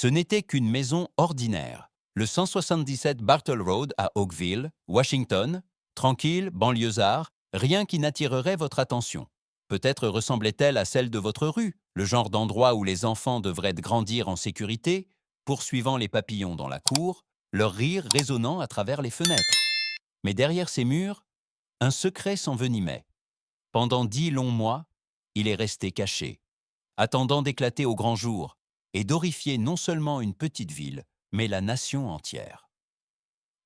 Ce n'était qu'une maison ordinaire, le 177 Bartle Road à Oakville, Washington, tranquille, banlieusard, rien qui n'attirerait votre attention. Peut-être ressemblait-elle à celle de votre rue, le genre d'endroit où les enfants devraient grandir en sécurité, poursuivant les papillons dans la cour, leur rire résonnant à travers les fenêtres. Mais derrière ces murs, un secret s'envenimait. Pendant 10 longs mois, il est resté caché, attendant d'éclater au grand jour et d'horrifier non seulement une petite ville, mais la nation entière.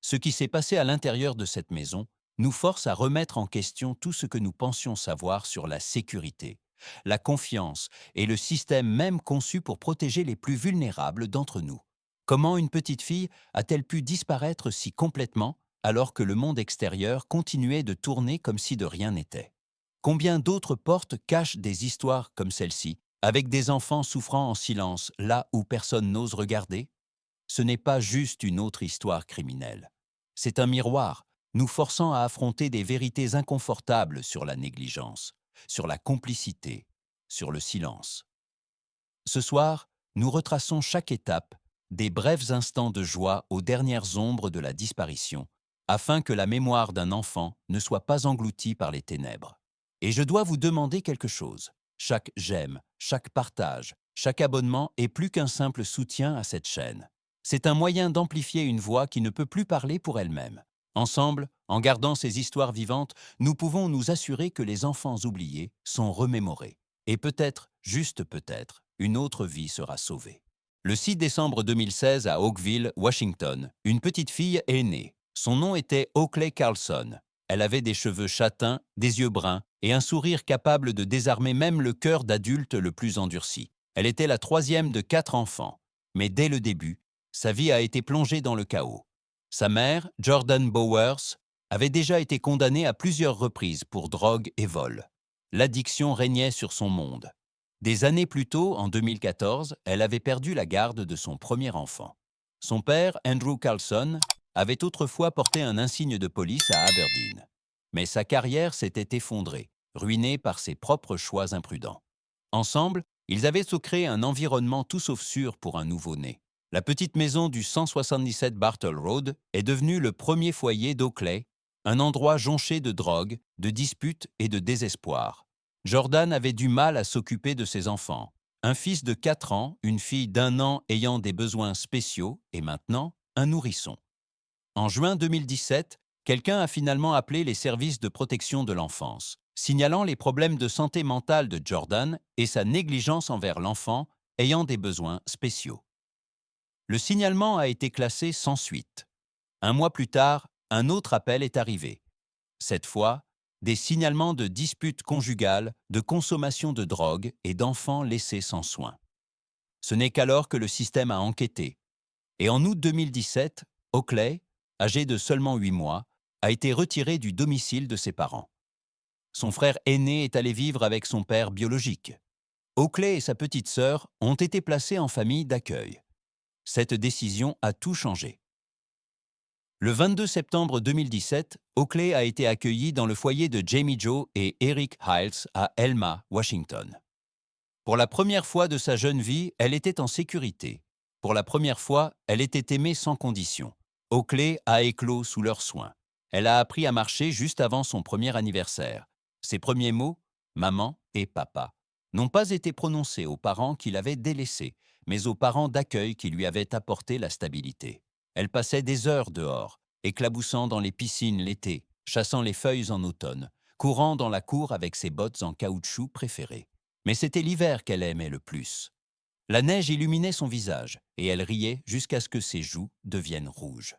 Ce qui s'est passé à l'intérieur de cette maison nous force à remettre en question tout ce que nous pensions savoir sur la sécurité, la confiance et le système même conçu pour protéger les plus vulnérables d'entre nous. Comment une petite fille a-t-elle pu disparaître si complètement alors que le monde extérieur continuait de tourner comme si de rien n'était? Combien d'autres portes cachent des histoires comme celle-ci, avec des enfants souffrant en silence là où personne n'ose regarder? Ce n'est pas juste une autre histoire criminelle. C'est un miroir, nous forçant à affronter des vérités inconfortables sur la négligence, sur la complicité, sur le silence. Ce soir, nous retraçons chaque étape, des brefs instants de joie aux dernières ombres de la disparition, afin que la mémoire d'un enfant ne soit pas engloutie par les ténèbres. Et je dois vous demander quelque chose. Chaque j'aime, chaque partage, chaque abonnement est plus qu'un simple soutien à cette chaîne. C'est un moyen d'amplifier une voix qui ne peut plus parler pour elle-même. Ensemble, en gardant ces histoires vivantes, nous pouvons nous assurer que les enfants oubliés sont remémorés. Et peut-être, juste peut-être, une autre vie sera sauvée. Le 6 décembre 2016, à Oakville, Washington, une petite fille est née. Son nom était Oakley Carlson. Elle avait des cheveux châtains, des yeux bruns et un sourire capable de désarmer même le cœur d'adulte le plus endurci. Elle était la troisième de 4 enfants. Mais dès le début, sa vie a été plongée dans le chaos. Sa mère, Jordan Bowers, avait déjà été condamnée à plusieurs reprises pour drogue et vol. L'addiction régnait sur son monde. Des années plus tôt, en 2014, elle avait perdu la garde de son premier enfant. Son père, Andrew Carlson, avait autrefois porté un insigne de police à Aberdeen. Mais sa carrière s'était effondrée, ruinée par ses propres choix imprudents. Ensemble, ils avaient su créer un environnement tout sauf sûr pour un nouveau-né. La petite maison du 177 Bartle Road est devenue le premier foyer d'Oakley, un endroit jonché de drogue, de disputes et de désespoir. Jordan avait du mal à s'occuper de ses enfants. Un fils de 4 ans, une fille d'1 an ayant des besoins spéciaux et maintenant un nourrisson. En juin 2017, quelqu'un a finalement appelé les services de protection de l'enfance, signalant les problèmes de santé mentale de Jordan et sa négligence envers l'enfant ayant des besoins spéciaux. Le signalement a été classé sans suite. Un mois plus tard, un autre appel est arrivé. Cette fois, des signalements de disputes conjugales, de consommation de drogue et d'enfants laissés sans soins. Ce n'est qu'alors que le système a enquêté. Et en août 2017, Oakley, âgé de seulement 8 mois, a été retiré du domicile de ses parents. Son frère aîné est allé vivre avec son père biologique. Oakley et sa petite sœur ont été placés en famille d'accueil. Cette décision a tout changé. Le 22 septembre 2017, Oakley a été accueilli dans le foyer de Jamie Joe et Eric Hiles à Elma, Washington. Pour la première fois de sa jeune vie, elle était en sécurité. Pour la première fois, elle était aimée sans condition. Oakley a éclos sous leurs soins. Elle a appris à marcher juste avant son premier anniversaire. Ses premiers mots, maman et papa, n'ont pas été prononcés aux parents qui l'avaient délaissée, mais aux parents d'accueil qui lui avaient apporté la stabilité. Elle passait des heures dehors, éclaboussant dans les piscines l'été, chassant les feuilles en automne, courant dans la cour avec ses bottes en caoutchouc préférées. Mais c'était l'hiver qu'elle aimait le plus. La neige illuminait son visage, et elle riait jusqu'à ce que ses joues deviennent rouges.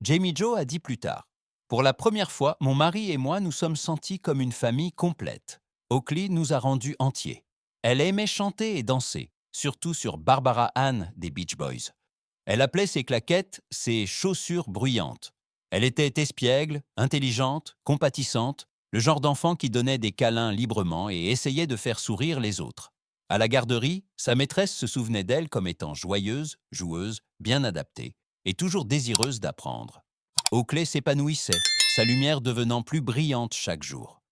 Jamie Joe a dit plus tard, « Pour la première fois, mon mari et moi nous sommes sentis comme une famille complète. Oakley nous a rendus entiers. Elle aimait chanter et danser, surtout sur Barbara Ann des Beach Boys. Elle appelait ses claquettes ses chaussures bruyantes. Elle était espiègle, intelligente, compatissante, le genre d'enfant qui donnait des câlins librement et essayait de faire sourire les autres. À la garderie, sa maîtresse se souvenait d'elle comme étant joyeuse, joueuse, bien adaptée et toujours désireuse d'apprendre. Oakley s'épanouissait, sa lumière devenant plus brillante chaque jour.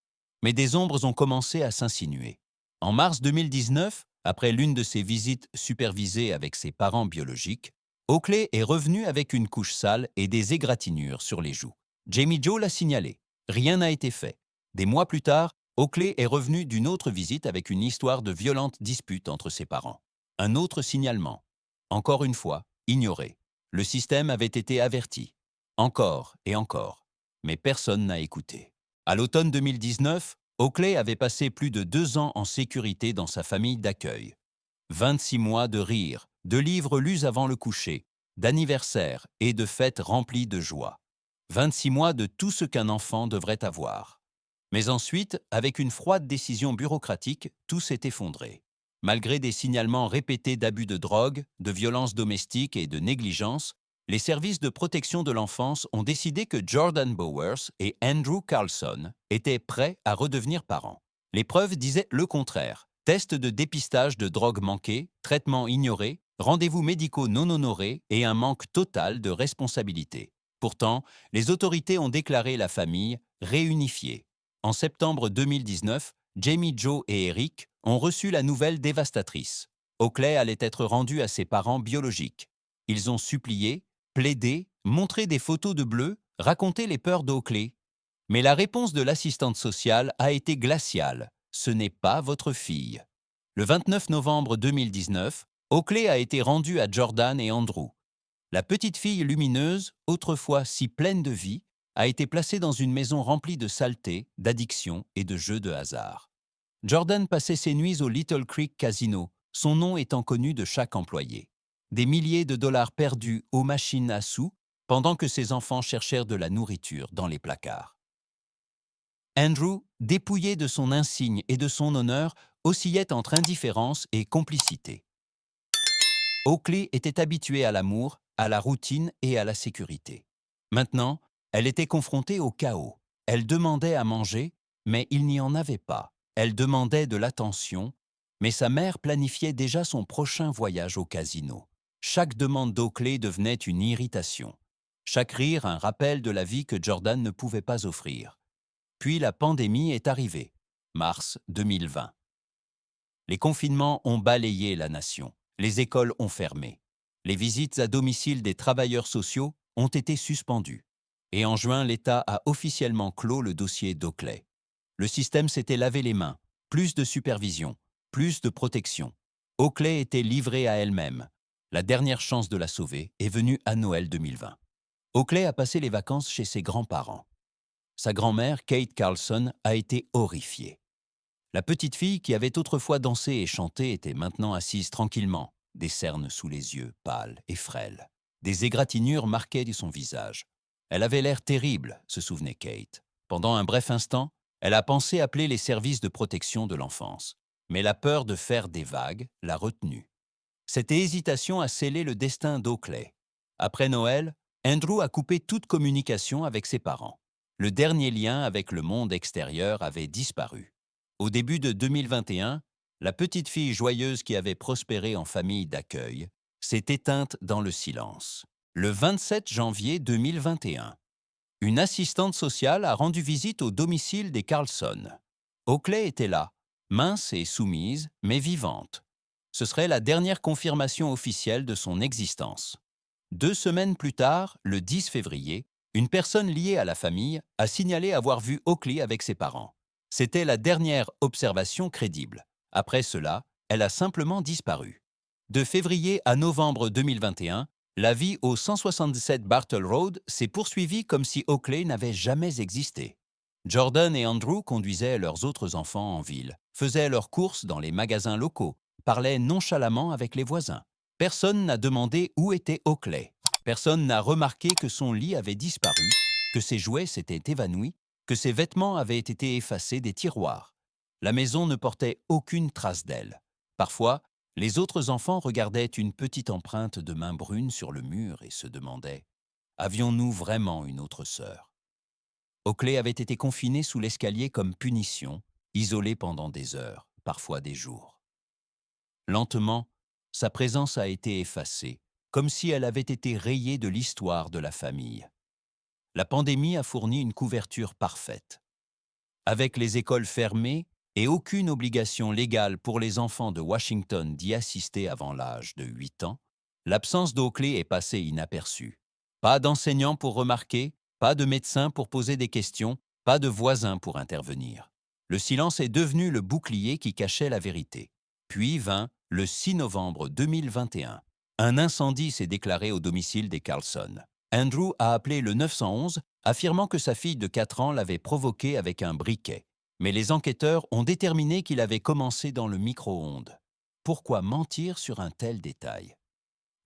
Mais des ombres ont commencé à s'insinuer. En mars 2019, Après l'une de ses visites supervisées avec ses parents biologiques, Oakley est revenu avec une couche sale et des égratignures sur les joues. Jamie Joe l'a signalé. Rien n'a été fait. Des mois plus tard, Oakley est revenu d'une autre visite avec une histoire de violente dispute entre ses parents. Un autre signalement. Encore une fois, ignoré. Le système avait été averti. Encore et encore. Mais personne n'a écouté. À l'automne 2019, Oakley avait passé plus de 2 ans en sécurité dans sa famille d'accueil. 26 mois de rires, de livres lus avant le coucher, d'anniversaires et de fêtes remplies de joie. 26 mois de tout ce qu'un enfant devrait avoir. Mais ensuite, avec une froide décision bureaucratique, tout s'est effondré. Malgré des signalements répétés d'abus de drogue, de violences domestiques et de négligence, les services de protection de l'enfance ont décidé que Jordan Bowers et Andrew Carlson étaient prêts à redevenir parents. Les preuves disaient le contraire. Tests de dépistage de drogue manqués, traitements ignorés, rendez-vous médicaux non honorés et un manque total de responsabilité. Pourtant, les autorités ont déclaré la famille réunifiée. En septembre 2019, Jamie Joe et Eric ont reçu la nouvelle dévastatrice. Oakley allait être rendu à ses parents biologiques. Ils ont supplié, plaidé, montré des photos de Bleu, raconté les peurs d'Oakley. Mais la réponse de l'assistante sociale a été glaciale. Ce n'est pas votre fille. Le 29 novembre 2019, Oakley a été rendu à Jordan et Andrew. La petite fille lumineuse, autrefois si pleine de vie, a été placée dans une maison remplie de saleté, d'addiction et de jeux de hasard. Jordan passait ses nuits au Little Creek Casino, son nom étant connu de chaque employé. Des milliers de dollars perdus aux machines à sous, pendant que ses enfants cherchèrent de la nourriture dans les placards. Andrew, dépouillé de son insigne et de son honneur, oscillait entre indifférence et complicité. Oakley était habituée à l'amour, à la routine et à la sécurité. Maintenant, elle était confrontée au chaos. Elle demandait à manger, mais il n'y en avait pas. Elle demandait de l'attention, mais sa mère planifiait déjà son prochain voyage au casino. Chaque demande d'Oakley devenait une irritation. Chaque rire un rappel de la vie que Jordan ne pouvait pas offrir. Puis la pandémie est arrivée, mars 2020. Les confinements ont balayé la nation. Les écoles ont fermé. Les visites à domicile des travailleurs sociaux ont été suspendues. Et en juin, l'État a officiellement clos le dossier d'Oakley. Le système s'était lavé les mains. Plus de supervision, plus de protection. Oakley était livrée à elle-même. La dernière chance de la sauver est venue à Noël 2020. Oakley a passé les vacances chez ses grands-parents. Sa grand-mère, Kate Carlson, a été horrifiée. La petite fille qui avait autrefois dansé et chanté était maintenant assise tranquillement, des cernes sous les yeux, pâle et frêle. Des égratignures marquaient son visage. Elle avait l'air terrible, se souvenait Kate. Pendant un bref instant, elle a pensé appeler les services de protection de l'enfance. Mais la peur de faire des vagues l'a retenue. Cette hésitation a scellé le destin d'Oakley. Après Noël, Andrew a coupé toute communication avec ses parents. Le dernier lien avec le monde extérieur avait disparu. Au début de 2021, la petite fille joyeuse qui avait prospéré en famille d'accueil s'est éteinte dans le silence. Le 27 janvier 2021, une assistante sociale a rendu visite au domicile des Carlson. Oakley était là, mince et soumise, mais vivante. Ce serait la dernière confirmation officielle de son existence. 2 semaines plus tard, le 10 février, une personne liée à la famille a signalé avoir vu Oakley avec ses parents. C'était la dernière observation crédible. Après cela, elle a simplement disparu. De février à novembre 2021, la vie au 177 Bartle Road s'est poursuivie comme si Oakley n'avait jamais existé. Jordan et Andrew conduisaient leurs autres enfants en ville, faisaient leurs courses dans les magasins locaux, parlaient nonchalamment avec les voisins. Personne n'a demandé où était Oakley. Personne n'a remarqué que son lit avait disparu, que ses jouets s'étaient évanouis, que ses vêtements avaient été effacés des tiroirs. La maison ne portait aucune trace d'elle. Parfois, les autres enfants regardaient une petite empreinte de main brune sur le mur et se demandaient « Avions-nous vraiment une autre sœur ?» Oakley avait été confinée sous l'escalier comme punition, isolée pendant des heures, parfois des jours. Lentement, sa présence a été effacée, comme si elle avait été rayée de l'histoire de la famille. La pandémie a fourni une couverture parfaite. Avec les écoles fermées et aucune obligation légale pour les enfants de Washington d'y assister avant l'âge de 8 ans, l'absence d'Oakley est passée inaperçue. Pas d'enseignants pour remarquer, pas de médecin pour poser des questions, pas de voisins pour intervenir. Le silence est devenu le bouclier qui cachait la vérité. Puis vint le 6 novembre 2021. Un incendie s'est déclaré au domicile des Carlson. Andrew a appelé le 911, affirmant que sa fille de 4 ans l'avait provoqué avec un briquet. Mais les enquêteurs ont déterminé qu'il avait commencé dans le micro-ondes. Pourquoi mentir sur un tel détail?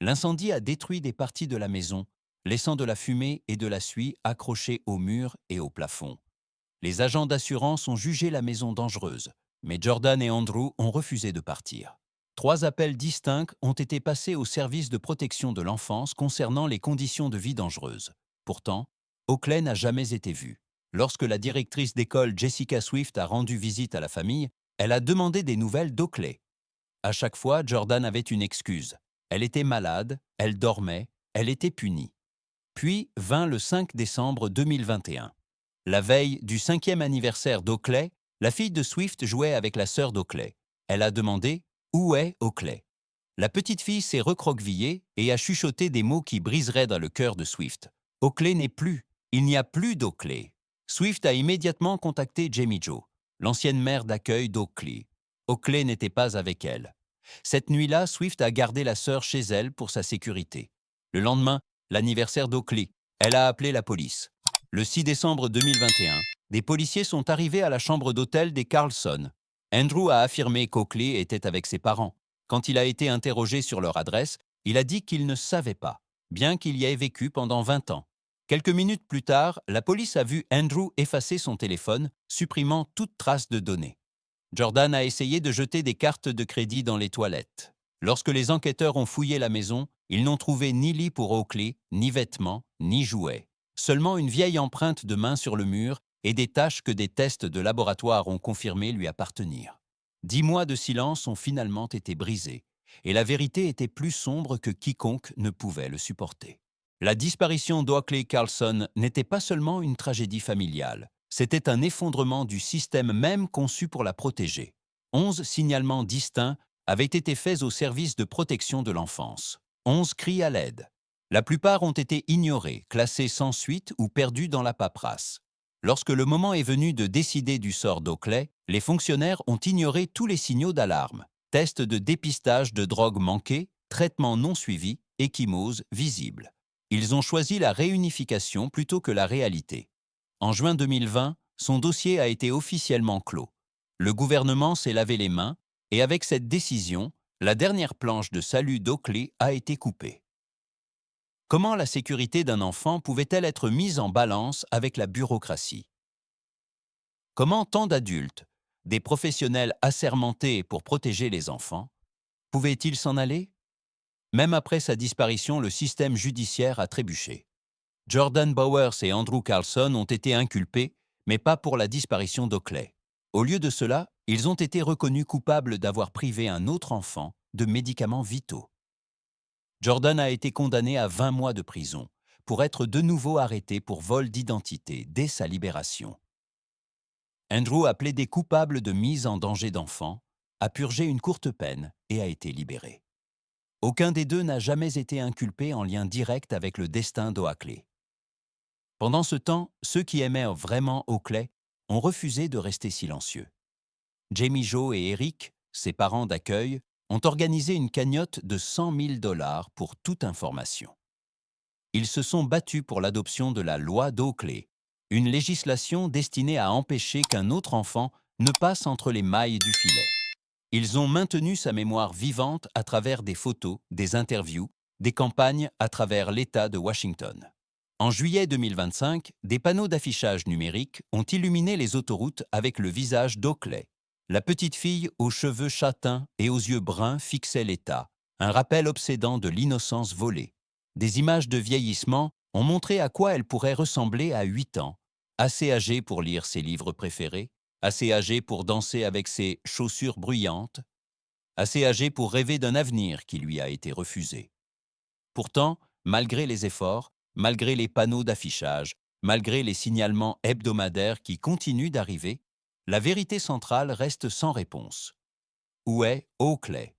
L'incendie a détruit des parties de la maison, laissant de la fumée et de la suie accrochées au mur et au plafond. Les agents d'assurance ont jugé la maison dangereuse, mais Jordan et Andrew ont refusé de partir. 3 appels distincts ont été passés au service de protection de l'enfance concernant les conditions de vie dangereuses. Pourtant, Oakley n'a jamais été vue. Lorsque la directrice d'école Jessica Swift a rendu visite à la famille, elle a demandé des nouvelles d'Oakley. À chaque fois, Jordan avait une excuse. Elle était malade, elle dormait, elle était punie. Puis vint le 5 décembre 2021. La veille du 5e anniversaire d'Oakley, la fille de Swift jouait avec la sœur d'Oakley. Elle a demandé « Où est Oakley ?» La petite fille s'est recroquevillée et a chuchoté des mots qui briseraient dans le cœur de Swift. « Oakley n'est plus. Il n'y a plus d'Oakley. » Swift a immédiatement contacté Jamie Jo, l'ancienne mère d'accueil d'Oakley. Oakley n'était pas avec elle. Cette nuit-là, Swift a gardé la sœur chez elle pour sa sécurité. Le lendemain, l'anniversaire d'Oakley, elle a appelé la police. Le 6 décembre 2021, des policiers sont arrivés à la chambre d'hôtel des Carlson. Andrew a affirmé qu'Oakley était avec ses parents. Quand il a été interrogé sur leur adresse, il a dit qu'il ne savait pas, bien qu'il y ait vécu pendant 20 ans. Quelques minutes plus tard, la police a vu Andrew effacer son téléphone, supprimant toute trace de données. Jordan a essayé de jeter des cartes de crédit dans les toilettes. Lorsque les enquêteurs ont fouillé la maison, ils n'ont trouvé ni lit pour Oakley, ni vêtements, ni jouets. Seulement une vieille empreinte de main sur le mur et des taches que des tests de laboratoire ont confirmé lui appartenir. 10 mois de silence ont finalement été brisés, et la vérité était plus sombre que quiconque ne pouvait le supporter. La disparition d'Oakley Carlson n'était pas seulement une tragédie familiale, c'était un effondrement du système même conçu pour la protéger. 11 signalements distincts avaient été faits au service de protection de l'enfance. 11 cris à l'aide. La plupart ont été ignorés, classés sans suite ou perdus dans la paperasse. Lorsque le moment est venu de décider du sort d'Oakley, les fonctionnaires ont ignoré tous les signaux d'alarme. Tests de dépistage de drogue manqués, traitements non suivis, ecchymose visible. Ils ont choisi la réunification plutôt que la réalité. En juin 2020, son dossier a été officiellement clos. Le gouvernement s'est lavé les mains et avec cette décision, la dernière planche de salut d'Oakley a été coupée. Comment la sécurité d'un enfant pouvait-elle être mise en balance avec la bureaucratie? Comment tant d'adultes, des professionnels assermentés pour protéger les enfants, pouvaient-ils s'en aller? Même après sa disparition, le système judiciaire a trébuché. Jordan Bowers et Andrew Carlson ont été inculpés, mais pas pour la disparition d'Oakley. Au lieu de cela, ils ont été reconnus coupables d'avoir privé un autre enfant de médicaments vitaux. Jordan a été condamné à 20 mois de prison pour être de nouveau arrêté pour vol d'identité dès sa libération. Andrew a plaidé coupable de mise en danger d'enfant, a purgé une courte peine et a été libéré. Aucun des deux n'a jamais été inculpé en lien direct avec le destin d'Oakley. Pendant ce temps, ceux qui aimaient vraiment Oakley ont refusé de rester silencieux. Jamie Jo et Eric, ses parents d'accueil, ont organisé une cagnotte de 100 000 $ pour toute information. Ils se sont battus pour l'adoption de la loi d'Oakley, une législation destinée à empêcher qu'un autre enfant ne passe entre les mailles du filet. Ils ont maintenu sa mémoire vivante à travers des photos, des interviews, des campagnes à travers l'État de Washington. En juillet 2025, des panneaux d'affichage numérique ont illuminé les autoroutes avec le visage d'Oakley. La petite fille aux cheveux châtains et aux yeux bruns fixait l'État, un rappel obsédant de l'innocence volée. Des images de vieillissement ont montré à quoi elle pourrait ressembler à 8 ans, assez âgée pour lire ses livres préférés, assez âgée pour danser avec ses chaussures bruyantes, assez âgée pour rêver d'un avenir qui lui a été refusé. Pourtant, malgré les efforts, malgré les panneaux d'affichage, malgré les signalements hebdomadaires qui continuent d'arriver, la vérité centrale reste sans réponse. Où est Oakley?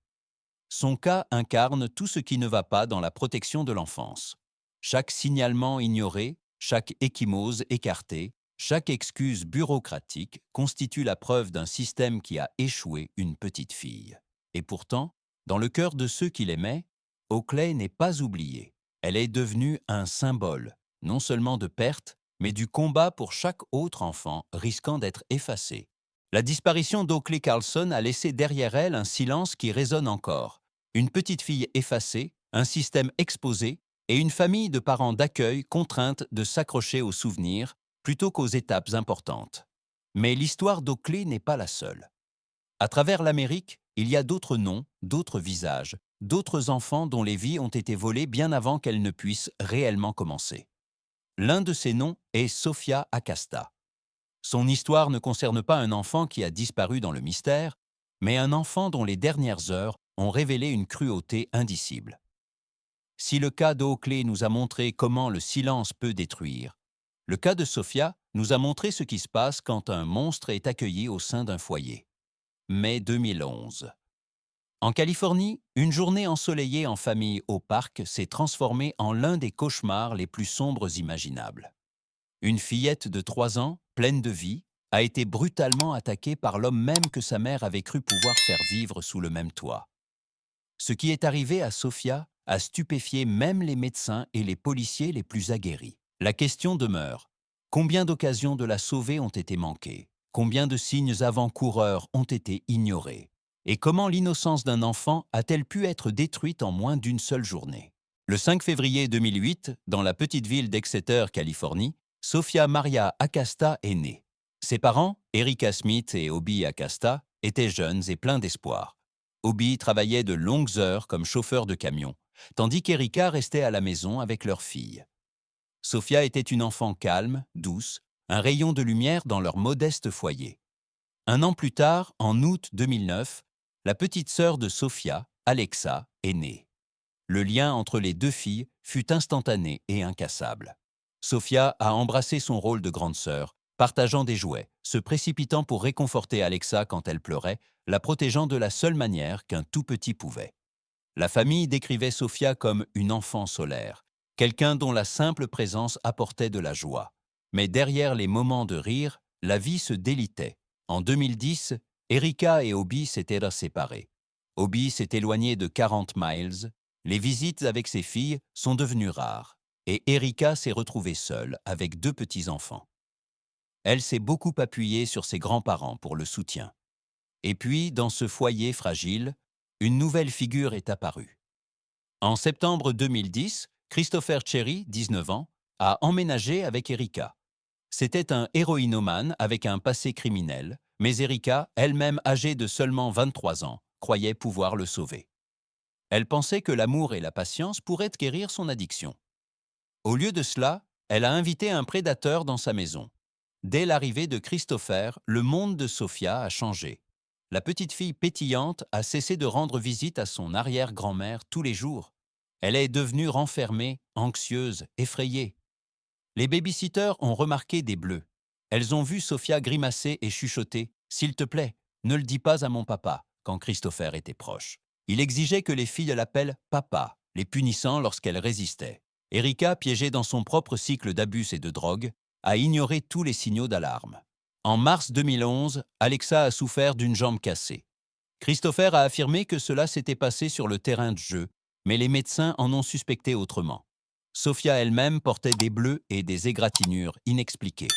Son cas incarne tout ce qui ne va pas dans la protection de l'enfance. Chaque signalement ignoré, chaque échymose écartée, chaque excuse bureaucratique constitue la preuve d'un système qui a échoué une petite fille. Et pourtant, dans le cœur de ceux qui l'aimaient, Oakley n'est pas oubliée. Elle est devenue un symbole, non seulement de perte, mais du combat pour chaque autre enfant risquant d'être effacé. La disparition d'Oakley Carlson a laissé derrière elle un silence qui résonne encore. Une petite fille effacée, un système exposé et une famille de parents d'accueil contrainte de s'accrocher aux souvenirs plutôt qu'aux étapes importantes. Mais l'histoire d'Oakley n'est pas la seule. À travers l'Amérique, il y a d'autres noms, d'autres visages, d'autres enfants dont les vies ont été volées bien avant qu'elles ne puissent réellement commencer. L'un de ces noms est Sophia Acasta. Son histoire ne concerne pas un enfant qui a disparu dans le mystère, mais un enfant dont les dernières heures ont révélé une cruauté indicible. Si le cas d'Oakley nous a montré comment le silence peut détruire, le cas de Sophia nous a montré ce qui se passe quand un monstre est accueilli au sein d'un foyer. Mai 2011. En Californie, une journée ensoleillée en famille au parc s'est transformée en l'un des cauchemars les plus sombres imaginables. Une fillette de 3 ans, pleine de vie, a été brutalement attaquée par l'homme même que sa mère avait cru pouvoir faire vivre sous le même toit. Ce qui est arrivé à Sophia a stupéfié même les médecins et les policiers les plus aguerris. La question demeure, combien d'occasions de la sauver ont été manquées? Combien de signes avant-coureurs ont été ignorés? Et comment l'innocence d'un enfant a-t-elle pu être détruite en moins d'une seule journée? Le 5 février 2008, dans la petite ville d'Exeter, Californie, Sophia Maria Acasta est née. Ses parents, Erika Smith et Obi Acasta, étaient jeunes et pleins d'espoir. Obi travaillait de longues heures comme chauffeur de camion, tandis qu'Erika restait à la maison avec leur fille. Sophia était une enfant calme, douce, un rayon de lumière dans leur modeste foyer. Un an plus tard, en août 2009, la petite sœur de Sophia, Alexa, est née. Le lien entre les deux filles fut instantané et incassable. Sophia a embrassé son rôle de grande sœur, partageant des jouets, se précipitant pour réconforter Alexa quand elle pleurait, la protégeant de la seule manière qu'un tout petit pouvait. La famille décrivait Sophia comme une enfant solaire, quelqu'un dont la simple présence apportait de la joie. Mais derrière les moments de rire, la vie se délitait. En 2010, Erika et Obi s'étaient séparés. Obi s'est éloigné de 40 miles, les visites avec ses filles sont devenues rares, et Erika s'est retrouvée seule avec 2 petits-enfants. Elle s'est beaucoup appuyée sur ses grands-parents pour le soutien. Et puis, dans ce foyer fragile, une nouvelle figure est apparue. En septembre 2010, Christopher Cherry, 19 ans, a emménagé avec Erika. C'était un héroïnomane avec un passé criminel, mais Erika, elle-même âgée de seulement 23 ans, croyait pouvoir le sauver. Elle pensait que l'amour et la patience pourraient guérir son addiction. Au lieu de cela, elle a invité un prédateur dans sa maison. Dès l'arrivée de Christopher, le monde de Sophia a changé. La petite fille pétillante a cessé de rendre visite à son arrière-grand-mère tous les jours. Elle est devenue renfermée, anxieuse, effrayée. Les babysitters ont remarqué des bleus. Elles ont vu Sophia grimacer et chuchoter « S'il te plaît, ne le dis pas à mon papa » quand Christopher était proche. Il exigeait que les filles l'appellent « papa », les punissant lorsqu'elles résistaient. Erika, piégée dans son propre cycle d'abus et de drogue, a ignoré tous les signaux d'alarme. En mars 2011, Alexa a souffert d'une jambe cassée. Christopher a affirmé que cela s'était passé sur le terrain de jeu, mais les médecins en ont suspecté autrement. Sophia elle-même portait des bleus et des égratignures inexpliquées.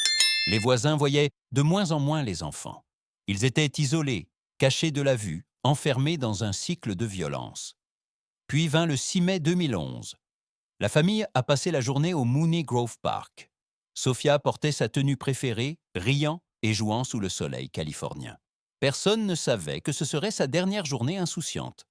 Les voisins voyaient de moins en moins les enfants. Ils étaient isolés, cachés de la vue, enfermés dans un cycle de violence. Puis vint le 6 mai 2011. La famille a passé la journée au Mooney Grove Park. Sophia portait sa tenue préférée, riant et jouant sous le soleil californien. Personne ne savait que ce serait sa dernière journée insouciante.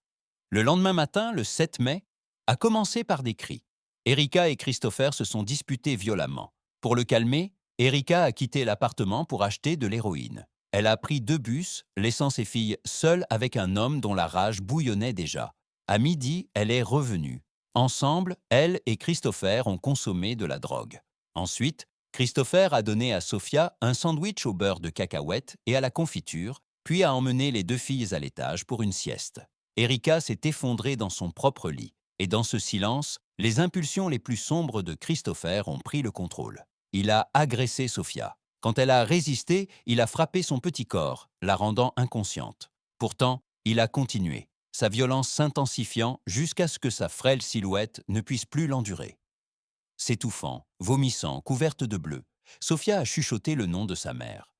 Le lendemain matin, le 7 mai, a commencé par des cris. Erika et Christopher se sont disputés violemment. Pour le calmer, Erika a quitté l'appartement pour acheter de l'héroïne. Elle a pris 2 bus, laissant ses filles seules avec un homme dont la rage bouillonnait déjà. À midi, elle est revenue. Ensemble, elle et Christopher ont consommé de la drogue. Ensuite, Christopher a donné à Sophia un sandwich au beurre de cacahuète et à la confiture, puis a emmené les deux filles à l'étage pour une sieste. Erika s'est effondrée dans son propre lit, et dans ce silence, les impulsions les plus sombres de Christopher ont pris le contrôle. Il a agressé Sophia. Quand elle a résisté, il a frappé son petit corps, la rendant inconsciente. Pourtant, il a continué, sa violence s'intensifiant jusqu'à ce que sa frêle silhouette ne puisse plus l'endurer. S'étouffant, vomissant, couverte de bleu, Sophia a chuchoté le nom de sa mère.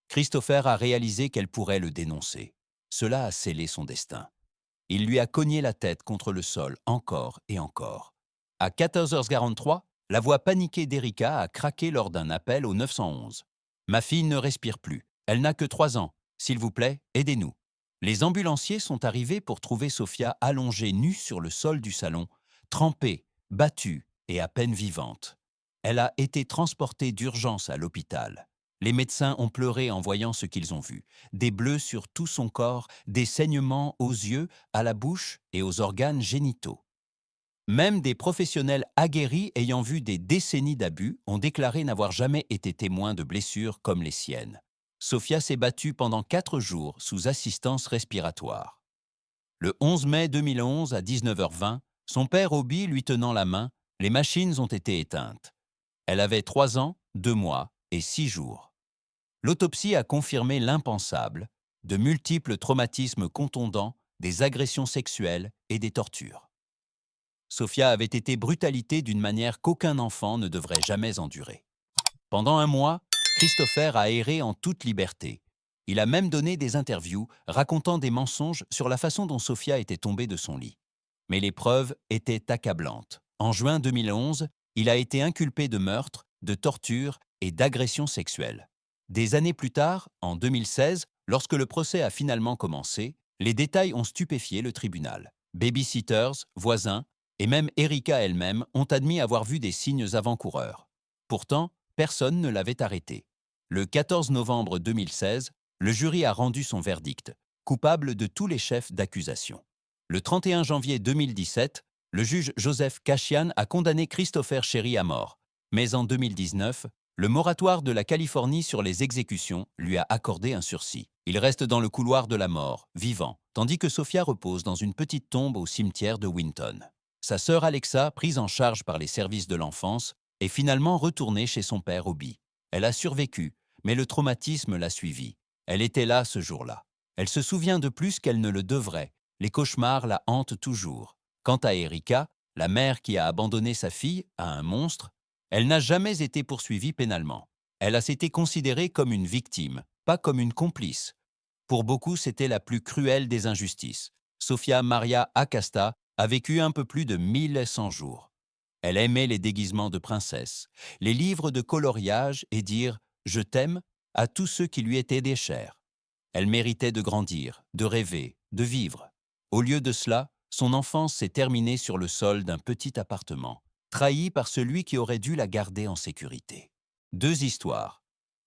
Christopher a réalisé qu'elle pourrait le dénoncer. Cela a scellé son destin. Il lui a cogné la tête contre le sol encore et encore. À 14h43, la voix paniquée d'Erika a craqué lors d'un appel au 911. « Ma fille ne respire plus. Elle n'a que 3 ans. S'il vous plaît, aidez-nous. » Les ambulanciers sont arrivés pour trouver Sophia allongée nue sur le sol du salon, trempée, battue et à peine vivante. Elle a été transportée d'urgence à l'hôpital. Les médecins ont pleuré en voyant ce qu'ils ont vu. Des bleus sur tout son corps, des saignements aux yeux, à la bouche et aux organes génitaux. Même des professionnels aguerris ayant vu des décennies d'abus ont déclaré n'avoir jamais été témoins de blessures comme les siennes. Sophia s'est battue pendant 4 jours sous assistance respiratoire. Le 11 mai 2011 à 19h20, son père Obi lui tenant la main, les machines ont été éteintes. Elle avait 3 ans, 2 mois et 6 jours. L'autopsie a confirmé l'impensable, de multiples traumatismes contondants, des agressions sexuelles et des tortures. Sophia avait été brutalisée d'une manière qu'aucun enfant ne devrait jamais endurer. Pendant un mois, Christopher a erré en toute liberté. Il a même donné des interviews racontant des mensonges sur la façon dont Sophia était tombée de son lit. Mais les preuves étaient accablantes. En juin 2011, il a été inculpé de meurtre, de torture et d'agression sexuelle. Des années plus tard, en 2016, lorsque le procès a finalement commencé, les détails ont stupéfié le tribunal. Babysitters, voisins et même Erika elle-même ont admis avoir vu des signes avant-coureurs. Pourtant, personne ne l'avait arrêté. Le 14 novembre 2016, le jury a rendu son verdict, coupable de tous les chefs d'accusation. Le 31 janvier 2017, le juge Joseph Kashian a condamné Christopher Sherry à mort. Mais en 2019, le moratoire de la Californie sur les exécutions lui a accordé un sursis. Il reste dans le couloir de la mort, vivant, tandis que Sophia repose dans une petite tombe au cimetière de Winton. Sa sœur Alexa, prise en charge par les services de l'enfance, est finalement retournée chez son père Obi. Elle a survécu, mais le traumatisme l'a suivie. Elle était là ce jour-là. Elle se souvient de plus qu'elle ne le devrait. Les cauchemars la hantent toujours. Quant à Erika, la mère qui a abandonné sa fille à un monstre, elle n'a jamais été poursuivie pénalement. Elle a été considérée comme une victime, pas comme une complice. Pour beaucoup, c'était la plus cruelle des injustices. Sophia Maria Acasta a vécu un peu plus de 1100 jours. Elle aimait les déguisements de princesse, les livres de coloriage et dire « je t'aime » à tous ceux qui lui étaient des chers. Elle méritait de grandir, de rêver, de vivre. Au lieu de cela, son enfance s'est terminée sur le sol d'un petit appartement, trahie par celui qui aurait dû la garder en sécurité. 2 histoires.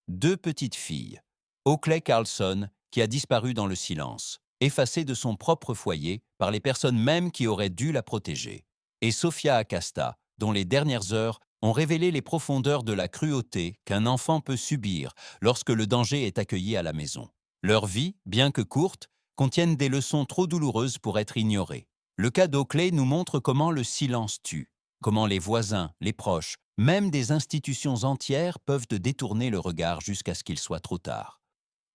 2 petites filles. Oakley Carlson, qui a disparu dans le silence, effacée de son propre foyer par les personnes mêmes qui auraient dû la protéger. Et Sophia Acasta, dont les dernières heures ont révélé les profondeurs de la cruauté qu'un enfant peut subir lorsque le danger est accueilli à la maison. Leur vie, bien que courte, contiennent des leçons trop douloureuses pour être ignorées. Le cas d'Oakley nous montre comment le silence tue, comment les voisins, les proches, même des institutions entières peuvent détourner le regard jusqu'à ce qu'il soit trop tard.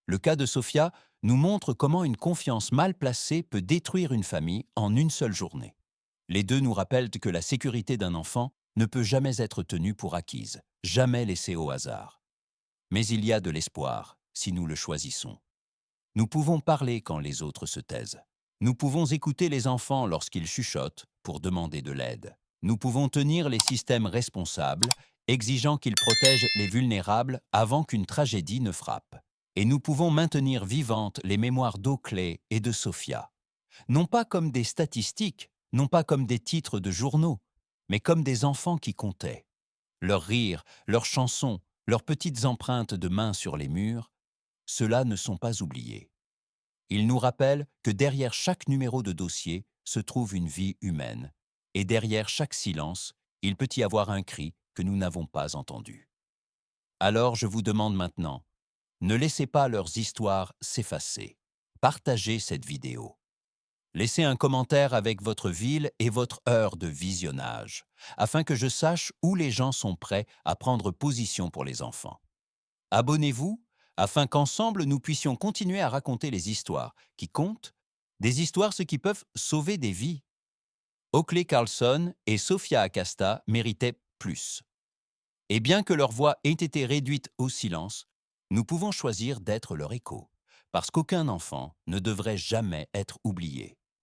Le cas de Sophia nous montre comment une confiance mal placée peut détruire une famille en une seule journée. Les deux nous rappellent que la sécurité d'un enfant ne peut jamais être tenue pour acquise, jamais laissée au hasard. Mais il y a de l'espoir si nous le choisissons. Nous pouvons parler quand les autres se taisent. Nous pouvons écouter les enfants lorsqu'ils chuchotent pour demander de l'aide. Nous pouvons tenir les systèmes responsables, exigeant qu'ils protègent les vulnérables avant qu'une tragédie ne frappe. Et nous pouvons maintenir vivantes les mémoires d'Oakley et de Sophia. Non pas comme des statistiques, non pas comme des titres de journaux, mais comme des enfants qui comptaient. Leurs rires, leurs chansons, leurs petites empreintes de mains sur les murs, ceux-là ne sont pas oubliés. Ils nous rappellent que derrière chaque numéro de dossier se trouve une vie humaine, et derrière chaque silence, il peut y avoir un cri que nous n'avons pas entendu. Alors je vous demande maintenant, ne laissez pas leurs histoires s'effacer. Partagez cette vidéo. Laissez un commentaire avec votre ville et votre heure de visionnage, afin que je sache où les gens sont prêts à prendre position pour les enfants. Abonnez-vous afin qu'ensemble nous puissions continuer à raconter les histoires qui comptent, des histoires ce qui peuvent sauver des vies. Oakley Carlson et Sophia Acasta méritaient plus. Et bien que leur voix ait été réduite au silence, nous pouvons choisir d'être leur écho, parce qu'aucun enfant ne devrait jamais être oublié.